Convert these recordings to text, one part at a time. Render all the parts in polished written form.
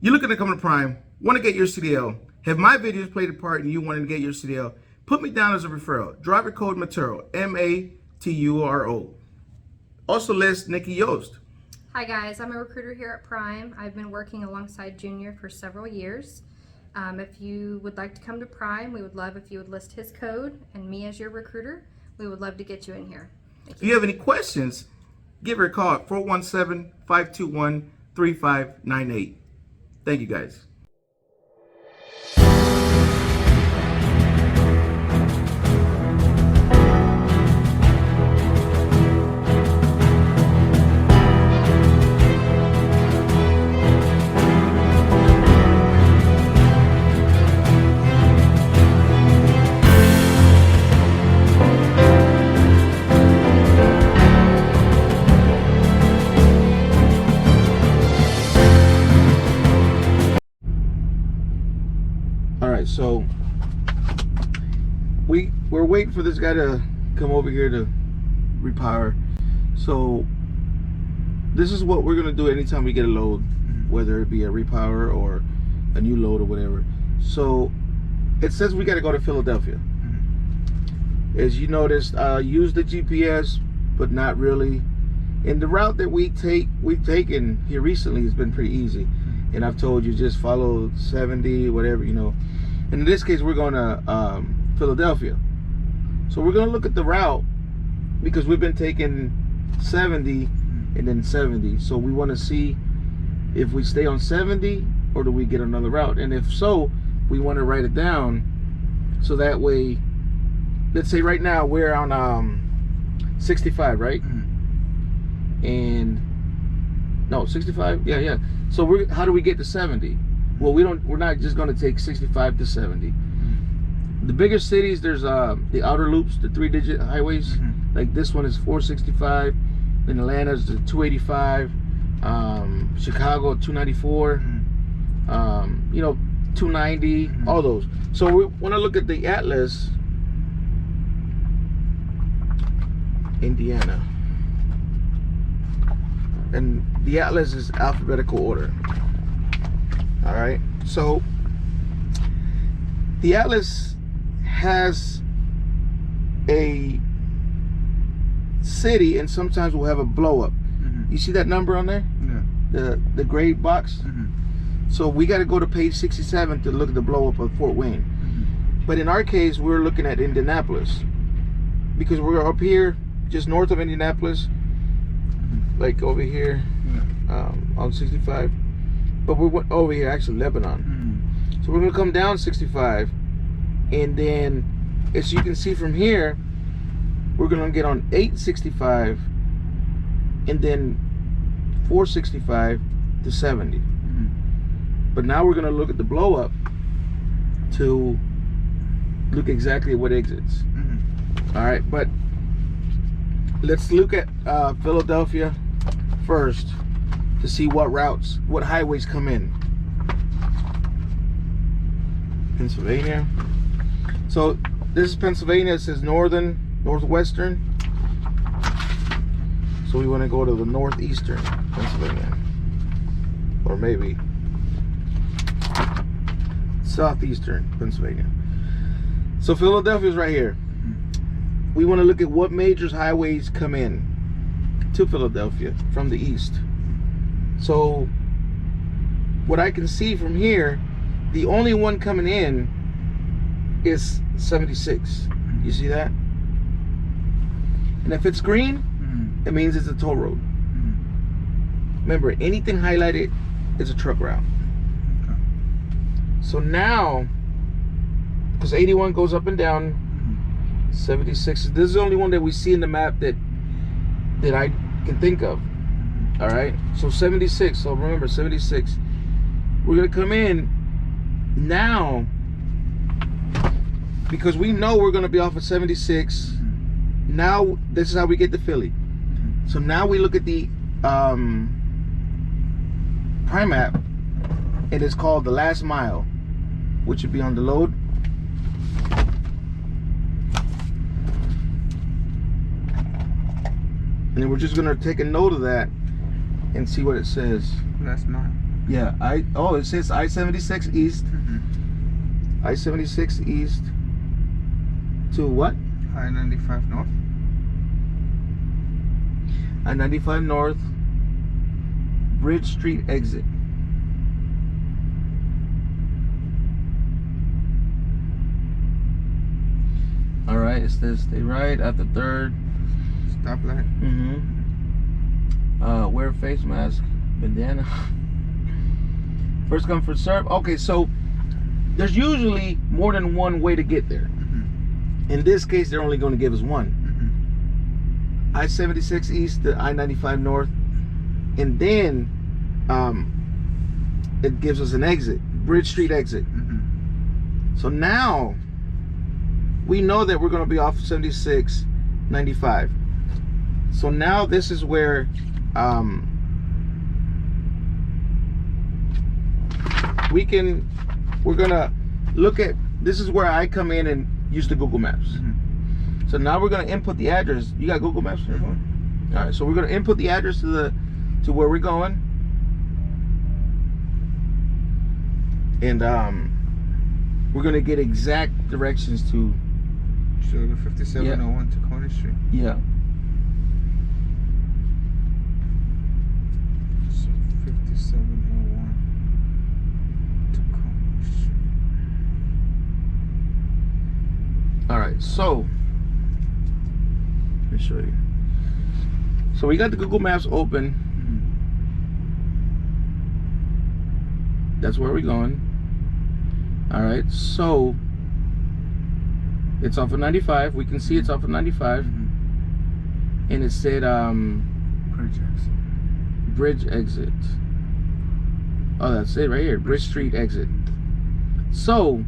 You're looking to come to Prime, want to get your CDL, have my videos played a part in you wanting to get your CDL, put me down as a referral. Driver code Maturo, M-A-T-U-R-O. Also list Nikki Yost. Hi guys, I'm a recruiter here at Prime. I've been working alongside Junior for several years. If you would like to come to Prime, we would love if you would list his code and me as your recruiter. We would love to get you in here. If you have any questions, give her a call at 417-521-3598. Thank you guys. So we're waiting for this guy to come over here to repower. So this is what we're gonna do anytime we get a load, whether it be a repower or a new load or whatever. So it says we got to go to Philadelphia. As you noticed, use the GPS, but not really. And the route that we've taken here recently has been pretty easy. And I've told you, just follow 70, whatever, you know. And in this case, we're going to Philadelphia. So we're going to look at the route because we've been taking 70 and then 70. So we want to see if we stay on 70 or do we get another route. And if so, we want to write it down. So that way, let's say right now we're on 65, right? And no, 65. Yeah. So how do we get to 70? Well, we're not just going to take 65 to 70. The bigger cities, there's the outer loops, the 3-digit highways. Like this one is 465. In Atlanta's the 285. Chicago 294. You know, 290. All those. So we want to look at the atlas. Indiana. And the atlas is alphabetical order. All right, so the atlas has a city, and sometimes we'll have a blow up. You see that number on there? Yeah. The gray box. So we got to go to page 67 to look at the blow up of Fort Wayne. But in our case, we're looking at Indianapolis because we're up here just north of Indianapolis, like over here on 65. But we're over here, actually, Lebanon. So we're going to come down 65. And then, as you can see from here, we're going to get on 865. And then 465 to 70. But now we're going to look at the blow up to look exactly at what exits. All right, but let's look at Philadelphia first to see what routes, what highways come in. Pennsylvania. So this is Pennsylvania. It says northwestern. So we want to go to the northeastern Pennsylvania, or maybe southeastern Pennsylvania. So Philadelphia's right here. We want to look at what major highways come in to Philadelphia from the east. So what I can see from here, the only one coming in is 76. You see that? And if it's green, it means it's a toll road. Remember, anything highlighted is a truck route. So now, because 81 goes up and down, 76, this is the only one that we see in the map that I can think of. All right, so 76. So remember, 76. We're gonna come in now because we know we're gonna be off of 76. Now this is how we get to Philly. So now we look at the Prime map, and it's called the last mile, which would be on the load. And then we're just gonna take a note of that and see what it says. Last mile. Yeah, it says I-76 East. I-76 East to what? I-95 North. I-95 North, Bridge Street exit. All right, it says stay right at the third. Stoplight. Wear face mask, bandana. First come, first serve. Okay, so there's usually more than one way to get there. In this case, they're only going to give us one. I-76 East to I-95 North, and then it gives us an exit, Bridge Street exit. So now we know that we're going to be off 76-95. So now this is where we're gonna look at, this is where I come in and use the Google Maps. So now we're gonna input the address. You got Google Maps on your phone? All right, so we're gonna input the address to where we're going, and we're gonna get exact directions to. So the 5701 to Coney Street. Yeah. So 5701 to Coney Street. All right, so let me show you. So we got the Google Maps open. That's where we're going. All right, so it's off of 95. We can see it's off of 95. And it said Bridge exit. Oh, that's it right here. Bridge Street exit. So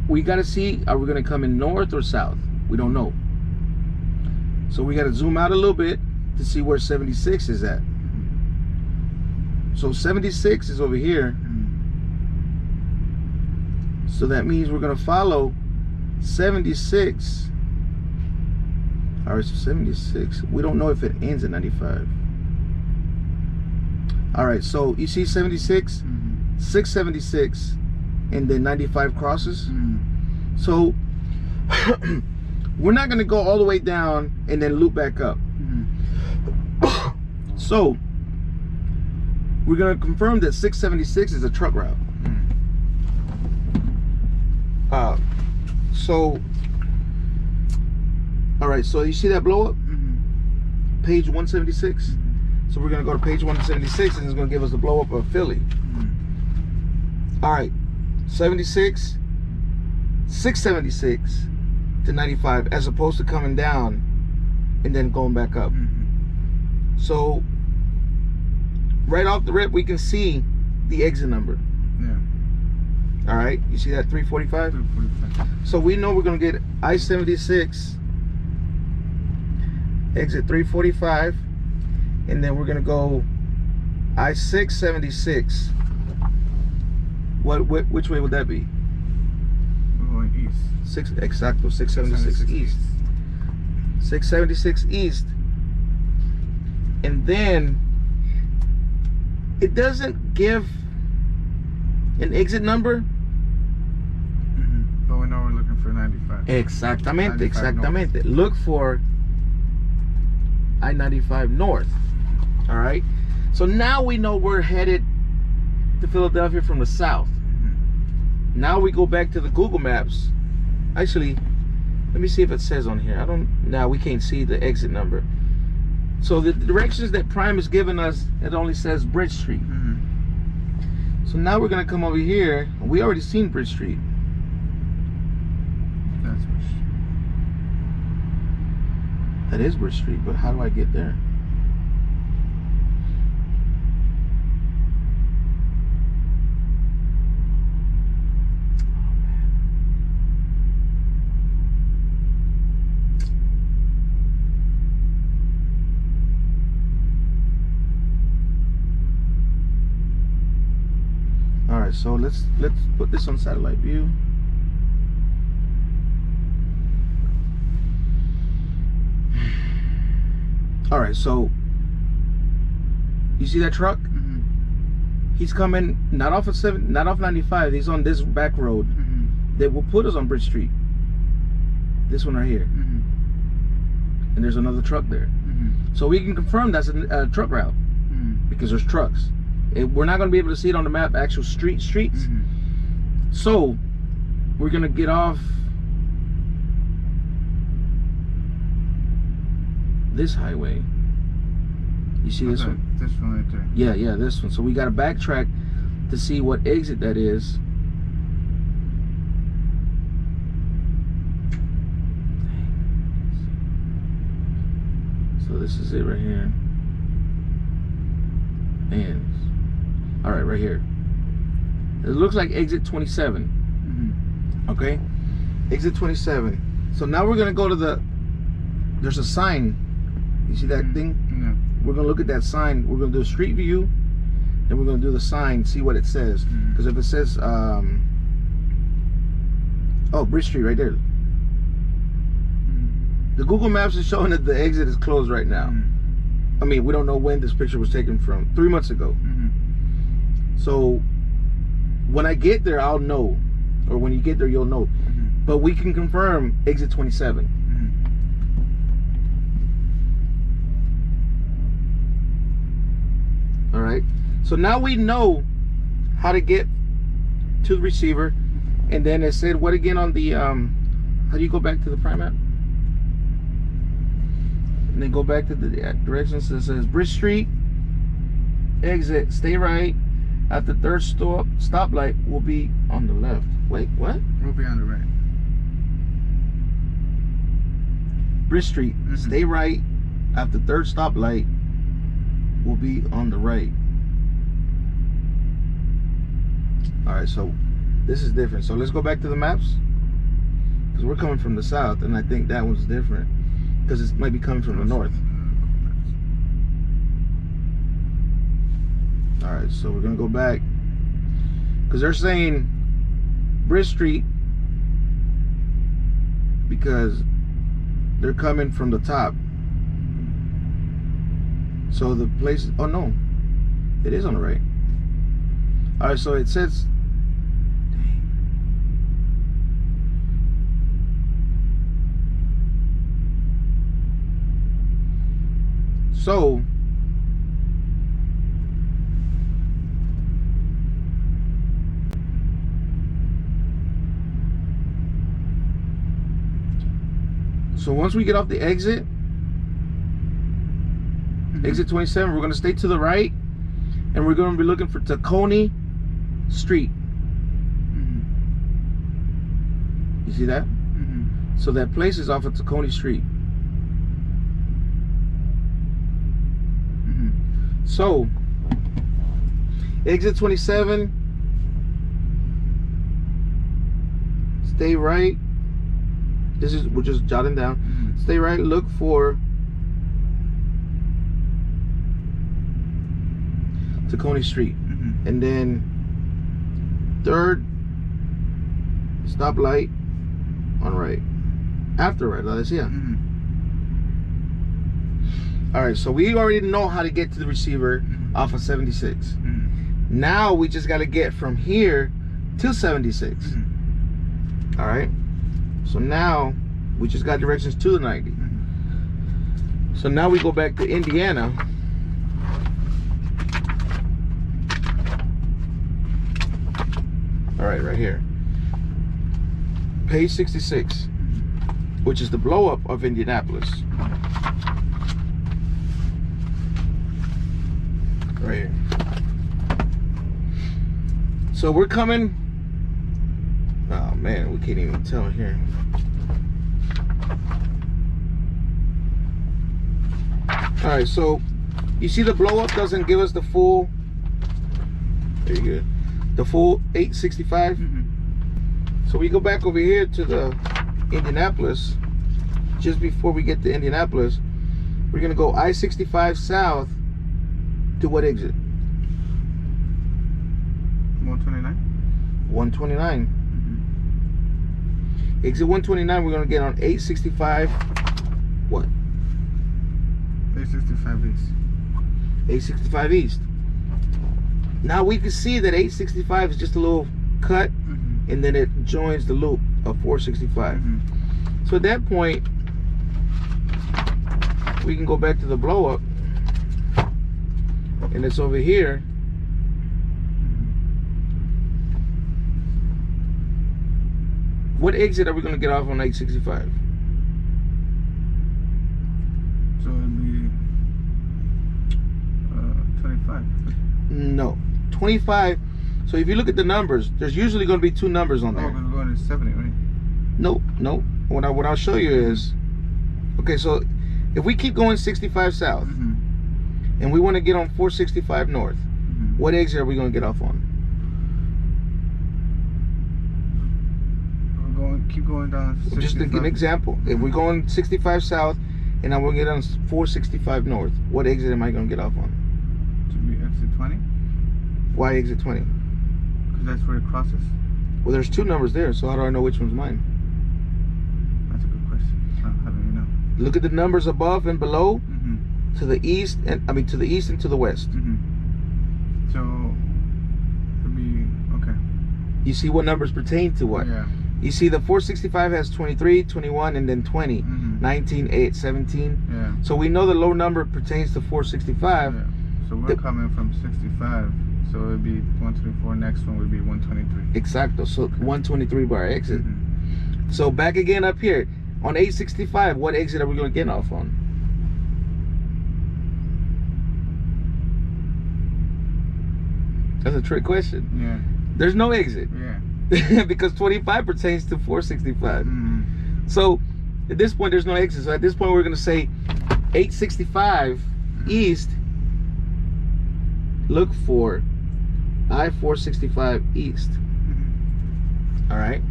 we gotta see, are we gonna come in north or south? We don't know. So we gotta zoom out a little bit to see where 76 is at. So 76 is over here. So that means we're gonna follow 76. All right, so 76. We don't know if it ends at 95. All right, so you see 76, 676, and then 95 crosses. So we're not gonna go all the way down and then loop back up. So we're gonna confirm that 676 is a truck route. So all right, so you see that blow up? Page 176. So we're gonna go to page 176 and it's gonna give us the blow up of Philly. All right, 76, 676 to 95, as opposed to coming down and then going back up. So right off the rip, we can see the exit number. All right, you see that 345? 345. So we know we're gonna get I-76 exit 345, and then we're gonna go I-676. Which way would that be? We're going east. 676 east. 676 east, and then it doesn't give an exit number. But we know we're looking for 95. Exactamente, 95 exactamente. north. Look for I-95 North. All right. So now we know we're headed to Philadelphia from the south. Now we go back to the Google Maps. Actually, let me see if it says on here. Now we can't see the exit number. So the directions that Prime has given us, it only says Bridge Street. So now we're gonna come over here. We already seen Bridge Street. That's which. That is Bridge Street, but how do I get there? All right, so let's put this on satellite view. All right, so You see that truck? He's coming not off of 95. He's on this back road that will put us on Bridge Street. This one right here. And there's another truck there. So we can confirm that's a truck route because there's trucks. We're not going to be able to see it on the map, actual streets. So we're going to get off this highway. You see this one? This one right there. Yeah, this one. So we got to backtrack to see what exit that is. So this is it right here. And all right here. It looks like exit 27. Okay, exit 27. So now we're gonna go to there's a sign. You see that thing? Yeah. We're gonna look at that sign. We're gonna do a street view, then we're gonna do the sign, see what it says. Because if it says oh, Bridge Street right there. The Google Maps is showing that the exit is closed right now. I mean, we don't know when this picture was taken from. 3 months ago. So when I get there, I'll know, or when you get there, you'll know. But we can confirm exit 27. All right. So now we know how to get to the receiver, and then it said what again on the how do you go back to the Prime app? And then go back to the directions that says Bridge Street, exit, stay right. At the third stoplight will be on the left. Wait, what? We'll be on the right. Bridge Street, stay right. At the third stoplight will be on the right. All right, so this is different. So let's go back to the maps, because we're coming from the south, and I think that one's different because it might be coming from the north. All right, so we're gonna go back because they're saying Bridge Street because they're coming from the top. So the place, oh no, it is on the right. All right, so it says, so once we get off the exit, exit 27, we're going to stay to the right, and we're going to be looking for Tacony Street. You see that? So that place is off of Tacony Street. So exit 27, stay right. This is, we're just jotting down. Stay right, look for Tacony Street. And then third stoplight on right. After right, let's see. All right, so we already know how to get to the receiver off of 76. Now we just got to get from here to 76. All right. So now we just got directions to the 90. So now we go back to Indiana. All right, right here. Page 66, which is the blow up of Indianapolis. Right here. So we're coming. Oh man, we can't even tell here. All right, so you see the blow up doesn't give us the full. There you go. The full 865. So we go back over here to the Indianapolis. Just before we get to Indianapolis, we're gonna go I-65 south to what exit? 129. 129. Exit 129. We're gonna get on 865. What? 865 east. 865 East. Now we can see that 865 is just a little cut, and then it joins the loop of 465. So at that point, we can go back to the blow up, and it's over here. What exit are we going to get off on 865? So it'd be 25. No, 25. So if you look at the numbers, there's usually going to be two numbers on there. Oh, we're going to 70, right? Nope. What I'll show you is, okay, so if we keep going 65 south, and we want to get on 465 north, what exit are we going to get off on? Keep going down. Just to give an example, if we're going 65 south and I'm going to get on 465 north, what exit am I going to get off on? To be exit 20. Why exit 20? Because that's where it crosses. Well, there's two numbers there, so how do I know which one's mine? That's a good question. How do you know? Look at the numbers above and below, to the east, and to the east and to the west. So it'd be okay. You see what numbers pertain to what? Yeah. You see the 465 has 23, 21, and then 20, 19, 8, 17. Yeah. So we know the low number pertains to 465. Yeah. So we're coming from 65. So it'd be 124. Next one would be 123. Exacto. So 123 bar exit. So back again up here on 865. What exit are we going to get off on? That's a trick question. Yeah. There's no exit. Yeah. Because 25 pertains to 465. So at this point, there's no exit. So at this point, we're going to say 865 east. Look for I-465 east. All right.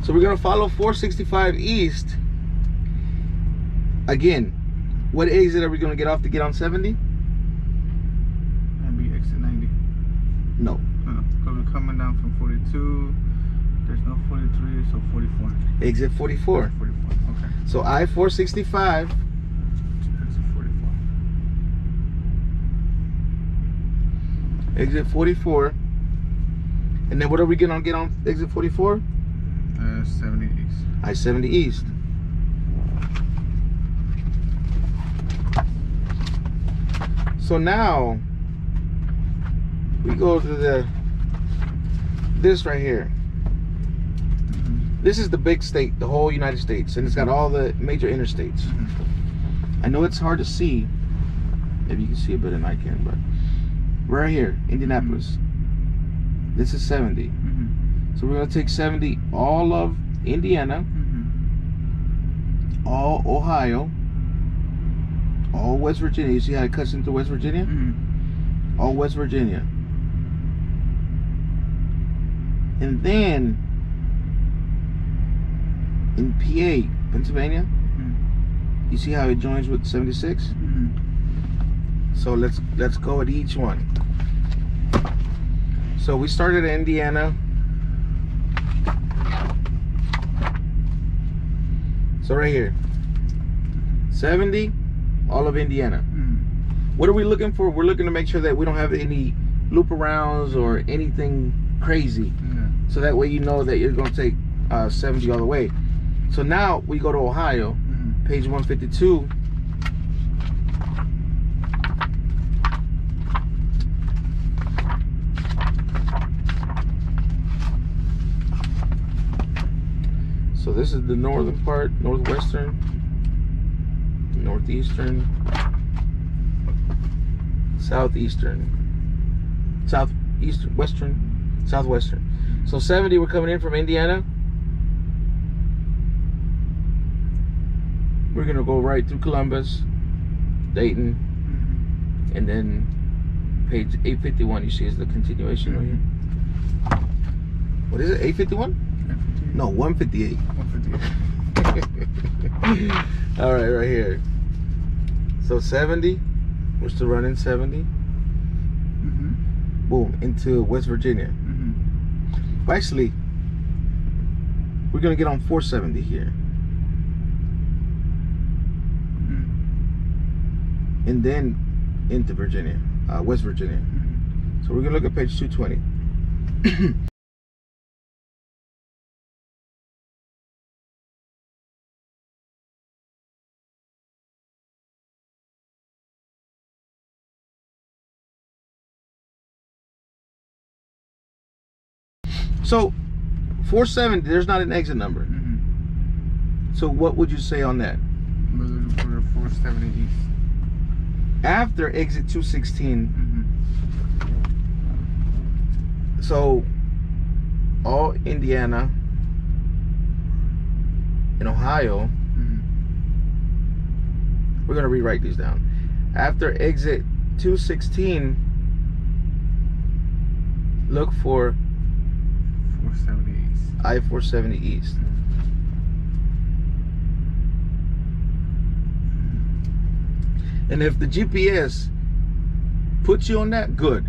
So we're going to follow 465 east. Again, what exit are we going to get off to get on 70? And be exit 90. No. Because we're coming down from 42. There's no 43, so 44. Exit 44. 44. Okay. So I-465. Exit 44. Exit 44. And then what are we going to get on exit 44? 70 east. I-70 east. So now we go to this right here. This is the big state, the whole United States, and it's got all the major interstates. I know it's hard to see. Maybe you can see it better than I can, but right here, Indianapolis. This is 70. So we're going to take 70 all of Indiana, all Ohio, all West Virginia. You see how it cuts into West Virginia? All West Virginia. And then in PA, Pennsylvania, you see how it joins with 76? So let's go at each one. So we started at Indiana. So right here, 70, all of Indiana. What are we looking for? We're looking to make sure that we don't have any loop arounds or anything crazy. So that way you know that you're going to take 70 all the way. So now we go to Ohio, page 152. So this is the northern part, northwestern, northeastern, southeastern, southeastern, western, southwestern. So 70, we're coming in from Indiana. We're gonna go right through Columbus, Dayton, and then page 851 you see is the continuation right here. What is it, 851? No, 158. 158. All right, right here. So 70, we're still running 70. Boom, into West Virginia. Well, actually, we're gonna get on 470 here. And then into Virginia, West Virginia. So we're gonna look at page 220. So 470, there's not an exit number. So what would you say on that? We're looking for 470 east. After exit 216, so all Indiana and Ohio, we're gonna rewrite these down. After exit 216, look for 470 east. I-470 east. And if the GPS puts you on that, good.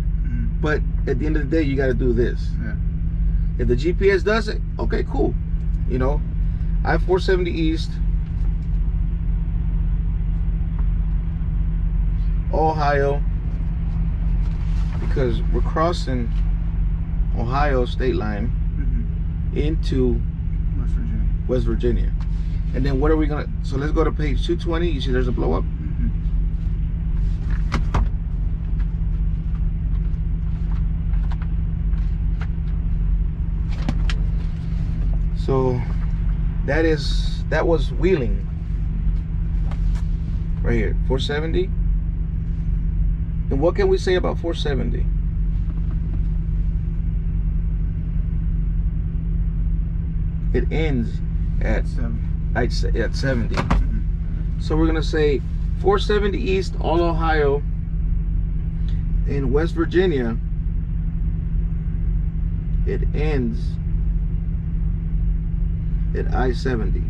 But at the end of the day, you got to do this. Yeah. If the GPS does it, okay, cool. You know, I-470 east, Ohio, because we're crossing Ohio state line into West Virginia. And then what are we gonna, so let's go to page 220. You see there's a blow up. So that was Wheeling right here, 470. And what can we say about 470? It ends at 70. So we're gonna say 470 east, all Ohio, in West Virginia. It ends at I-70.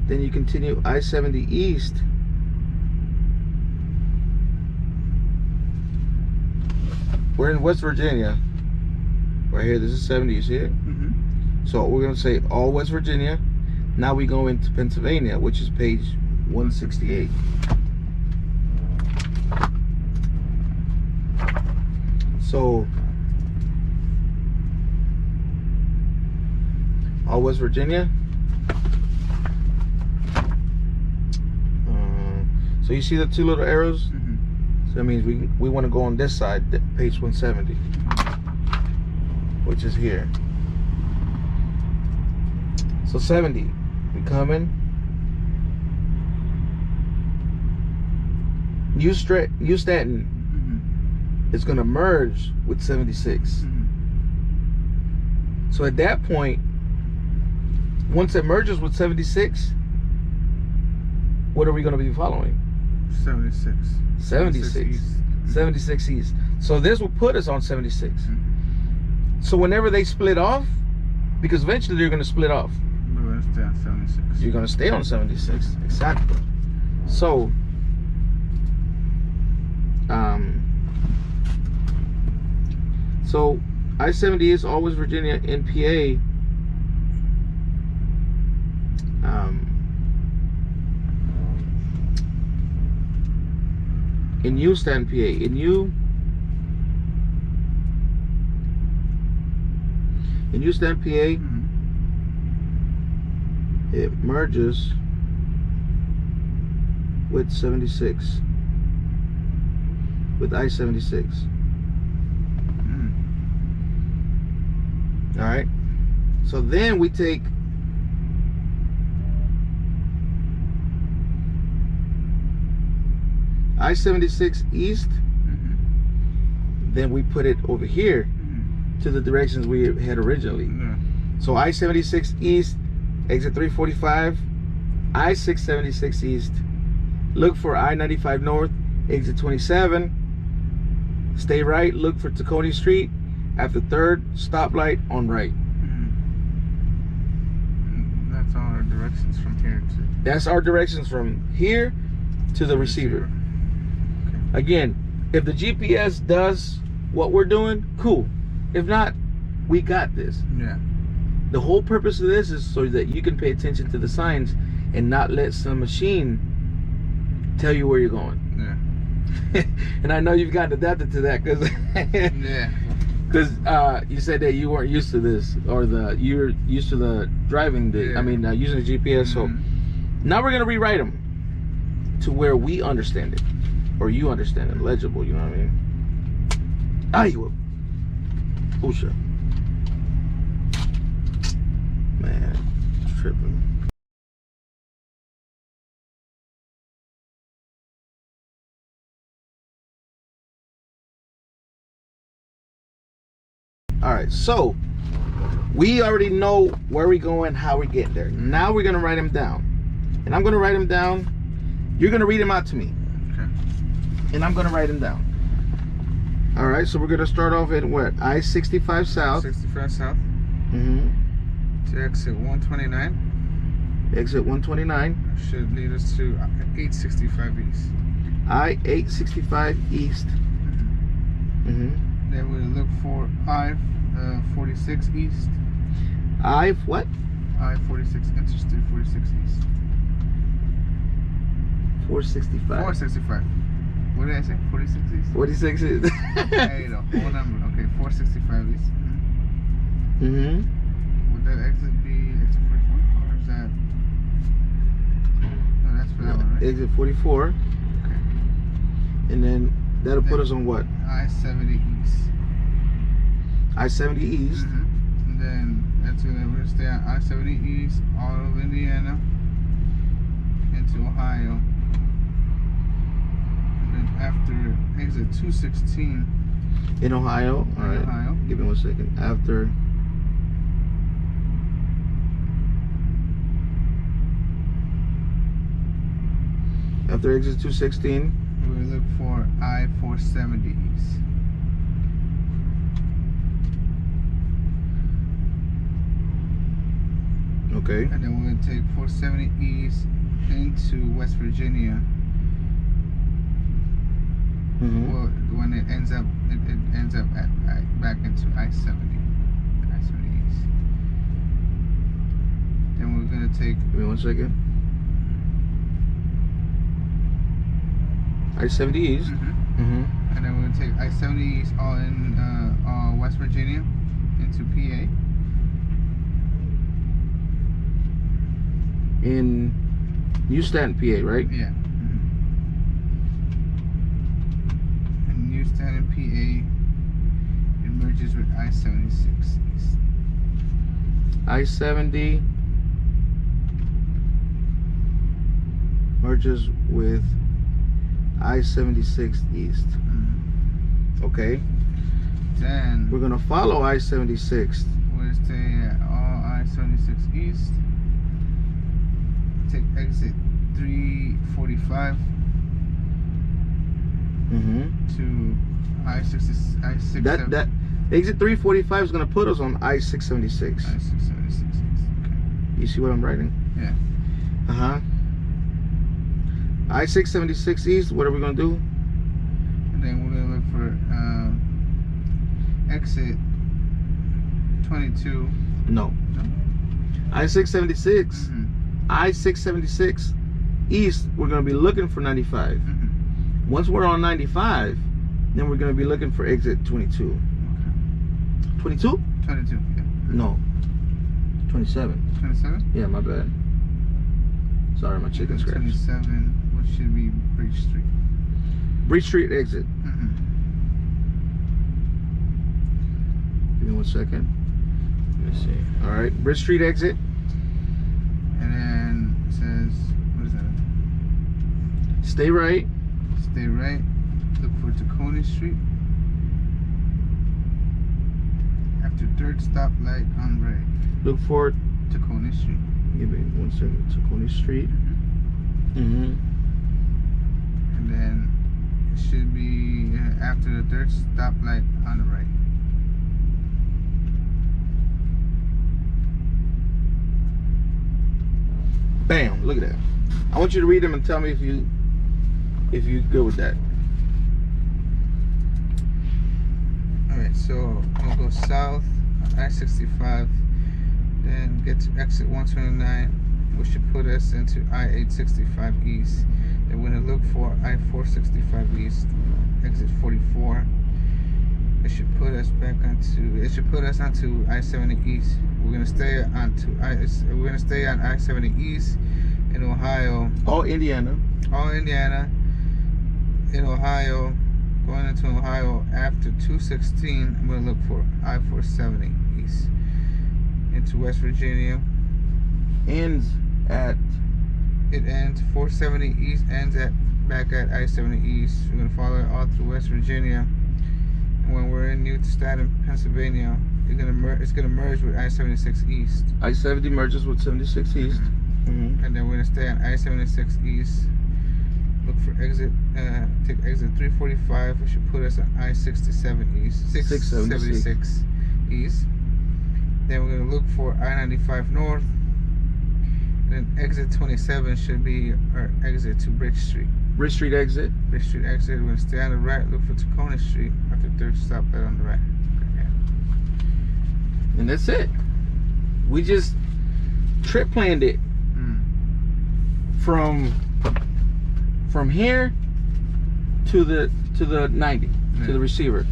Then you continue I-70 east we're in West Virginia right here. This is 70, you see it? So we're gonna say all West Virginia. Now we go into Pennsylvania, which is page 168. So all West Virginia. So you see the two little arrows? So that means we want to go on this side, page 170, which is here. So 70, we come in. New Stanton is going to merge with 76. So at that point, once it merges with 76, what are we going to be following? 76. 76 east. So this will put us on 76. So whenever they split off, because eventually they're going to split off, we're going to stay on 76. you're going to stay on 76. Exactly. So so I-70 is always Virginia, NPA. In Houston, PA. In Houston, PA, it merges with 76, with I-76. All right. So then we take I-76 east, then we put it over here to the directions we had originally. So I-76 east, exit 345, I-676 east, look for I-95 north, exit 27, stay right, look for Tacony Street, after third stoplight on right. That's all our directions from here to... That's our directions from here to the receiver. Again, if the GPS does what we're doing, cool. If not, we got this. Yeah. The whole purpose of this is so that you can pay attention to the signs and not let some machine tell you where you're going. Yeah. And I know you've gotten adapted to that because Yeah. because you said that you weren't used to this, or you're used to the driving. Yeah. I mean, using the GPS. So now we're gonna rewrite them to where we understand it, or you understand it, legible. You know what I mean? Ah, you will. Oh shit, man, tripping. All right, so we already know where we're going, how we're getting there. Now we're gonna write them down, and I'm gonna write them down. You're gonna read them out to me, Okay. and I'm gonna write them down. All right, so we're gonna start off at what? I-65 South. 65 South. To exit 129. Exit 129. Should lead us to 865 East. I-865 East. Then we'll look for I-46 East. What? I-46, Interstate 46 East. 465. 465. What did I say? 46 East? 46 is. Hey, the whole number. Okay, 465 East. Would that exit be exit 44? Or is that... No, that's for that one, right? Exit 44. Okay. And then that'll put us on what? I-70 East. I-70 East. And then that's gonna stay on I-70 East, all of Indiana, into Ohio. And then after exit 216 In Ohio. All right. Ohio. Give me 1 second. After exit 216. we'll look for I-470 East. Okay. And then we're gonna take 470 East into West Virginia. Well, when it ends up at back into I-70 East. Then we're gonna take. Give me 1 second. I-70 East. And then we're gonna take I-70 East all in West Virginia into PA. In Newstead, PA, right? Yeah. And Newstead in PA, it merges with I-76 East. I-70 merges with I-76 East. Okay. Then we're gonna follow I-76. we'll stay at all I-76 East. Take exit 345 to I-6. That exit 345 is gonna put us on I-676. I-676 East. Okay. You see what I'm writing? Yeah. I-676 East. What are we gonna do? And then we're gonna look for exit 22. No. I-676. I-676 East. We're gonna be looking for 95. Once we're on 95, then we're gonna be looking for exit 22. 22? 22. Yeah. No. 27. 27. Yeah, my bad. Sorry, my chicken scratch. 27, which should be Bridge Street. Bridge Street exit. Give me 1 second. Let me see. All right, Bridge Street exit. And then it says, what is that? Stay right. Stay right. Look for Tacony Street. After third stoplight on right. Look for Tacony Street. Give me 1 second. Tacony Street. And then it should be after the third stoplight on the right. Bam! Look at that. I want you to read them and tell me if you good with that. All right, so I'm gonna go south, I-65, then get to exit 129, which should put us into I-865 East. Then we're gonna look for I-465 East, exit 44. It should put us back onto. It should put us onto I-70 East. We're gonna stay onto we're gonna stay on I-70 East in Ohio. All Indiana. All Indiana. In Ohio, going into Ohio after 216. I'm gonna look for I-470 East into West Virginia. Ends at. It ends 470 East. Ends at back at I-70 East. We're gonna follow it all through West Virginia. When we're in Newton, Pennsylvania, it's gonna merge with I-76 East. I-70 merges with 76 East. Mm-hmm. And then we're gonna stay on I-76 East. Look for exit, take exit 345, which should put us on I-67 East, 676 East. Then we're gonna look for I-95 North. And then exit 27 should be our exit to Bridge Street. Bridge Street exit. Bridge Street exit. We're gonna stay on the right. Look for Tacoma Street after third stoplight on the right. Okay. And that's it. We just trip planned it from here to the 90 to the receiver.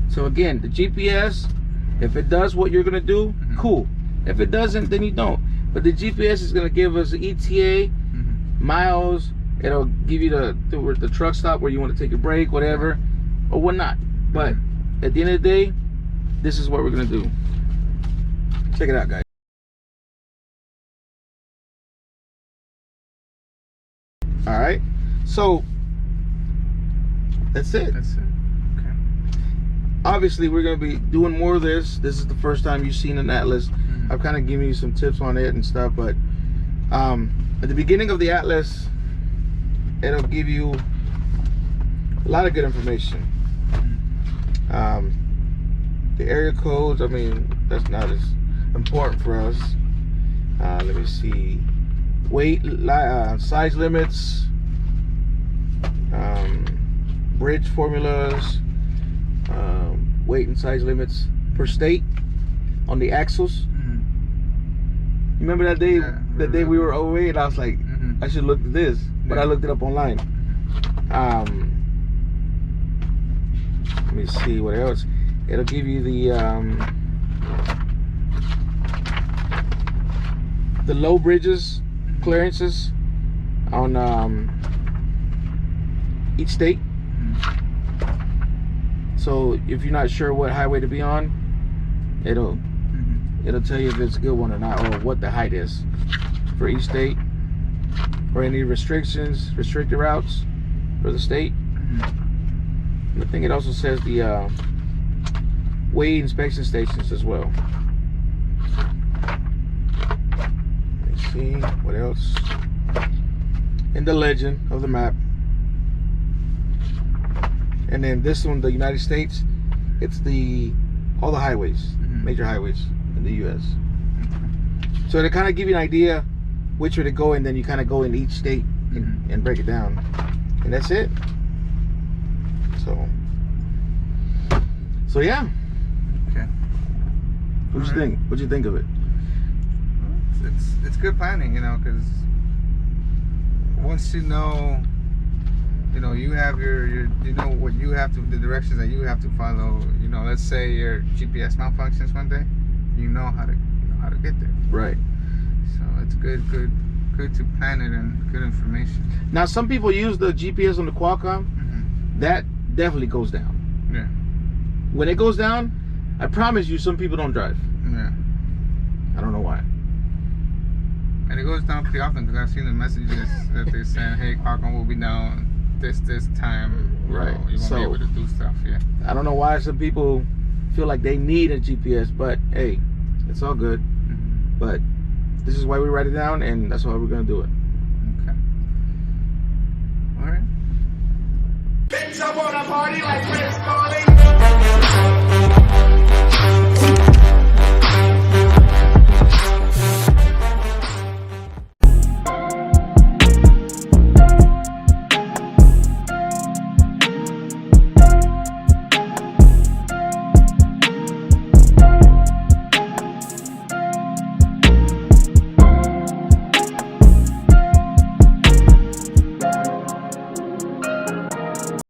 So again, the GPS, if it does what you're gonna do, cool. If it doesn't, then you don't. But the GPS is gonna give us ETA, miles. It'll give you the truck stop where you want to take a break, whatever, or whatnot. But at the end of the day, this is what we're gonna do. Check it out, guys. All right, so that's it. That's it. Okay. Obviously, we're gonna be doing more of this. This is the first time you've seen an Atlas. I've kind of given you some tips on it and stuff, but at the beginning of the Atlas, it'll give you a lot of good information. The area codes, I mean, that's not as important for us. Let me see. Weight, size limits, bridge formulas, weight and size limits per state on the axles. Remember that day? Yeah, that day we were away, and I was like, I should look at this, but I looked it up online. Let me see what else. It'll give you the low bridges clearances on each state. So if you're not sure what highway to be on, it'll tell you if it's a good one or not, or what the height is for each state, or any restricted routes for the state. And I think it also says the weigh inspection stations as well. Let me see what else. And the legend of the map. And then this one, the United States, it's all the highways, major highways in the U.S. So to kind of give you an idea which way to go, and then you kind of go in each state and break it down, and that's it. So yeah. Okay. What you think? What you think of it? It's good planning, you know, because once you know you have you know what you have to, the directions that you have to follow. You know, let's say your GPS malfunctions one day, you know how to get there. Right. So it's good to plan it, and good information. Now some people use the GPS on the Qualcomm. That definitely goes down. Yeah. When it goes down, I promise you, some people don't drive. Yeah. I don't know why. And it goes down pretty often, because I've seen the messages that they're saying, hey, Qualcomm will be down this time. Right. You won't be able to do stuff. Yeah. I don't know why some people feel like they need a GPS, but hey, it's all good. But this is why we write it down, and that's why we're gonna do it. Okay. All right. Bitch, I wanna party like Frisco.